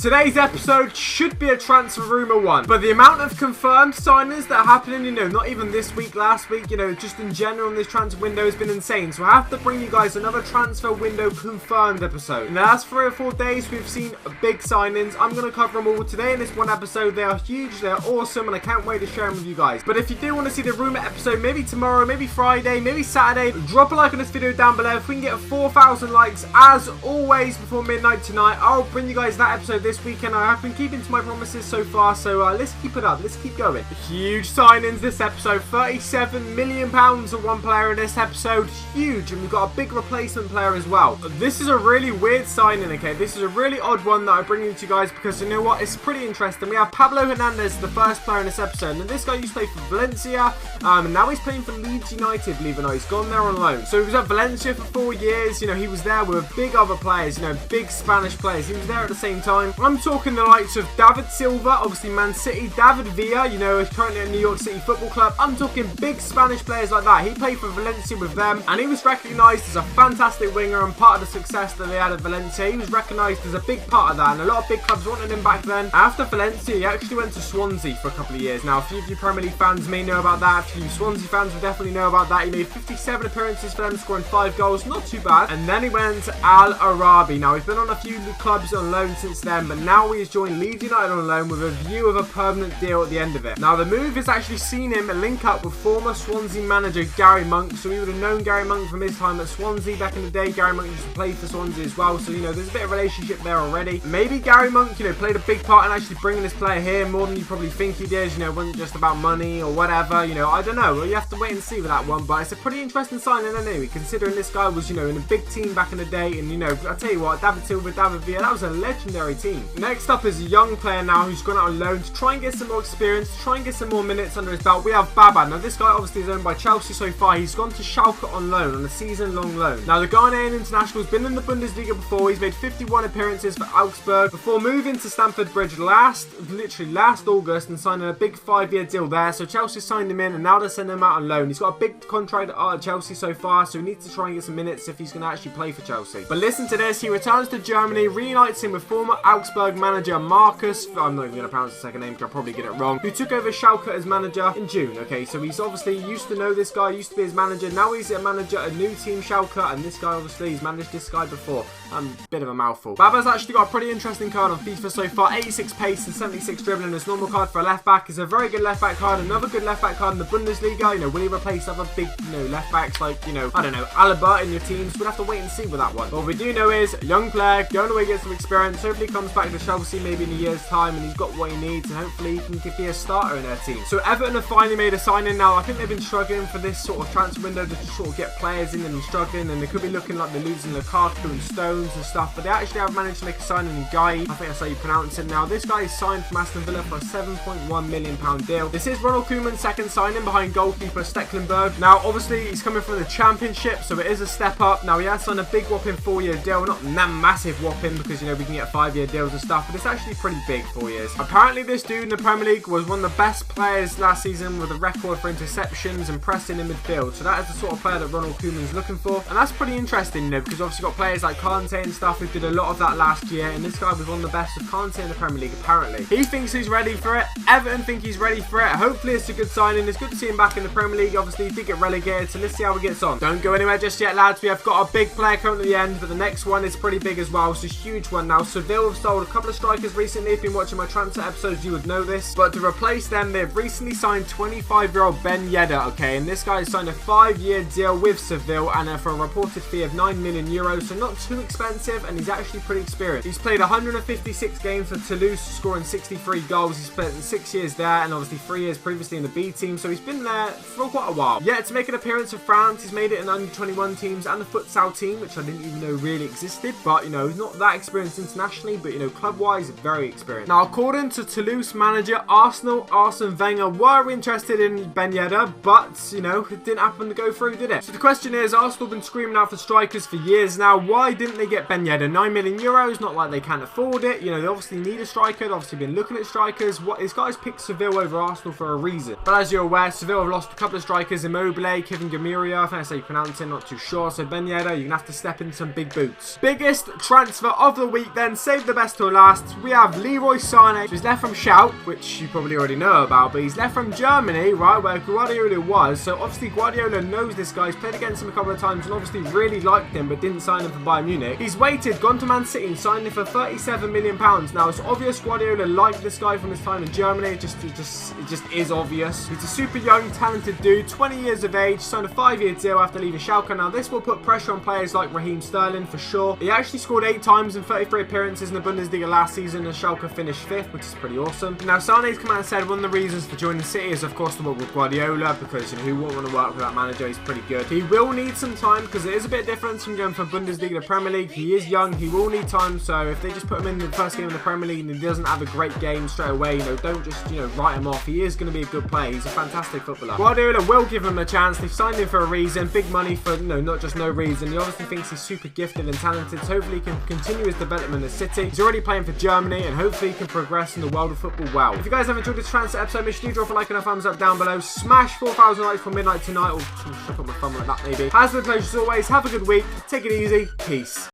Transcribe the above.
Today's episode should be a transfer rumour one, but the amount of confirmed signings that are happening, not even this week, last week, just in general in this transfer window has been insane. So I have to bring you guys another transfer window confirmed episode. In the last 3 or 4 days, we've seen big signings. I'm going to cover them all today in this one episode. They are huge, they are awesome, and I can't wait to share them with you guys. But if you do want to see the rumour episode, maybe tomorrow, maybe Friday, maybe Saturday, drop a like on this video down below. If we can get 4,000 likes, as always, before midnight tonight, I'll bring you guys that episode this weekend. I have been keeping to my promises so far, so let's keep it up, let's keep going. Huge signings this episode. £37 million for one player in this episode, huge, and we've got a big replacement player as well. This is a really weird signing, okay? This is a really odd one that I bring you to you guys because you know what, it's pretty interesting. We have Pablo Hernandez, the first player in this episode, and this guy used to play for Valencia, and now he's playing for Leeds United, believe it or not. He's gone there on loan. So he was at Valencia for 4 years, he was there with big other players, big Spanish players. He was there at the same time. I'm talking the likes of David Silva, obviously Man City, David Villa, is currently at New York City Football Club. I'm talking big Spanish players like that. He played for Valencia with them, and he was recognised as a fantastic winger and part of the success that they had at Valencia. He was recognised as a big part of that, and a lot of big clubs wanted him back then. After Valencia, he actually went to Swansea for a couple of years. Now, a few of you Premier League fans may know about that. A few Swansea fans will definitely know about that. He made 57 appearances for them, scoring 5 goals. Not too bad. And then he went to Al Arabi. Now, he's been on a few clubs on loan since then, but now he's joined Leeds United on loan with a view of a permanent deal at the end of it. Now, the move has actually seen him link up with former Swansea manager Gary Monk, so we would have known Gary Monk from his time at Swansea back in the day. Gary Monk used to play for Swansea as well, so there's a bit of relationship there already. Maybe Gary Monk played a big part in actually bringing this player here more than you probably think he did. It wasn't just about money or whatever. I don't know. Well, you have to wait and see with that one, but it's a pretty interesting signing anyway, considering this guy was in a big team back in the day, and I tell you what, David Silva, David Villa, that was a legendary team. Next up is a young player now who's gone out on loan to try and get some more experience, to try and get some more minutes under his belt. We have Baba. Now, this guy obviously is owned by Chelsea so far. He's gone to Schalke on loan, on a season-long loan. Now, the Ghanaian international has been in the Bundesliga before. He's made 51 appearances for Augsburg before moving to Stamford Bridge literally last August and signing a big 5-year deal there. So Chelsea signed him in, and now they're sending him out on loan. He's got a big contract at Chelsea so far, so he needs to try and get some minutes if he's going to actually play for Chelsea. But listen to this. He returns to Germany, reunites him with former Augsburg manager Marcus, I'm not even going to pronounce the second name because I'll probably get it wrong, who took over Schalke as manager in June. Okay, so he's obviously used to know this guy, used to be his manager. Now he's a manager at a new team, Schalke, and this guy obviously, he's managed this guy before. Bit of a mouthful. Baba's actually got a pretty interesting card on FIFA so far. 86 pace and 76 dribbling. His normal card for a left back is a very good left back card. Another good left back card in the Bundesliga. Will he replace other big, left backs like, I don't know, Alaba in your teams? We'll have to wait and see with that one. But what we do know is a young player going away, get some experience. Hopefully he comes back to Chelsea maybe in a year's time and he's got what he needs, and hopefully he can be a starter in their team. So Everton have finally made a signing now. I think they've been struggling for this sort of transfer window to sort of get players in, and struggling, and they could be looking like they're losing Lukaku and Stones and stuff, but they actually have managed to make a signing in Guy. I think that's how you pronounce it. Now, this guy is signed from Aston Villa for a £7.1 million deal. This is Ronald Koeman's second signing behind goalkeeper Stecklenburg. Now, obviously, he's coming from the Championship, so it is a step up. Now, he has signed a big whopping 4-year deal. Not that massive whopping because, we can get 5-year deals and stuff, but it's actually pretty big, 4 years. Apparently, this dude in the Premier League was one of the best players last season with a record for interceptions and pressing in midfield. So that is the sort of player that Ronald Koeman's looking for, and that's pretty interesting, because obviously got players like Kante and stuff who did a lot of that last year, and this guy was one of the best of Kante in the Premier League apparently. He thinks he's ready for it. Everton think he's ready for it. Hopefully it's a good signing. It's good to see him back in the Premier League. Obviously he did get relegated, so let's see how he gets on. Don't go anywhere just yet, lads. We have got a big player coming at the end, but the next one is pretty big as well. It's a huge one now. Seville have sold a couple of strikers recently. If you've been watching my transfer episodes, you would know this, but to replace them, they've recently signed 25-year-old Ben Yedder, okay, and this guy has signed a 5-year deal with Seville, and for a reported fee of €9 million, so not too expensive, and he's actually pretty experienced. He's played 156 games for Toulouse, scoring 63 goals. He's spent 6 years there, and obviously 3 years previously in the B team, so he's been there for quite a while. Yeah, to make an appearance for France, he's made it in the under-21 teams and the futsal team, which I didn't even know really existed, but, he's not that experienced internationally, but, club-wise, very experienced. Now, according to Toulouse manager Arsene Wenger, were interested in Ben Yedder, but, it didn't happen to go through, did it? So the question is, Arsenal have been screaming out for strikers for years now. Why didn't they get Ben Yedder? €9 million, not like they can't afford it. They obviously need a striker. They've obviously been looking at strikers. This guy's picked Seville over Arsenal for a reason. But as you're aware, Seville have lost a couple of strikers, Immobile, Kevin Gamiria, I think that's how you pronounce it, not too sure. So Ben Yedder, you're going to have to step in some big boots. Biggest transfer of the week then, save the best last till last, we have Leroy Sané, who's left from Schalke, which you probably already know about, but he's left from Germany, right, where Guardiola was. So obviously Guardiola knows this guy. He's played against him a couple of times and obviously really liked him, but didn't sign him for Bayern Munich. He's waited, gone to Man City and signed him for £37 million. Now, it's obvious Guardiola liked this guy from his time in Germany. It just is obvious. He's a super young, talented dude, 20 years of age, signed a 5-year deal after leaving Schalke. Now, this will put pressure on players like Raheem Sterling for sure. He actually scored 8 times in 33 appearances in the Bundesliga last season, and Schalke finished 5th, which is pretty awesome. Now, Sané's come out and said one of the reasons for joining City is, of course, to work with Guardiola, because, you know, who wouldn't want to work with that manager? He's pretty good. He will need some time, because it is a bit different from going from Bundesliga to Premier League. He is young. He will need time, so if they just put him in the first game in the Premier League and he doesn't have a great game straight away, you know, don't just, you know, write him off. He is going to be a good player. He's a fantastic footballer. Guardiola will give him a chance. They've signed him for a reason. Big money for, you know, not just no reason. He obviously thinks he's super gifted and talented, so hopefully he can continue his development at City. He's already playing for Germany, and hopefully he can progress in the world of football well. If you guys have enjoyed this transfer episode, make sure you drop a like and a thumbs up down below. Smash 4,000 likes for midnight tonight, or chuck up my thumb like that maybe. Has been a pleasure as always. Have a good week. Take it easy. Peace.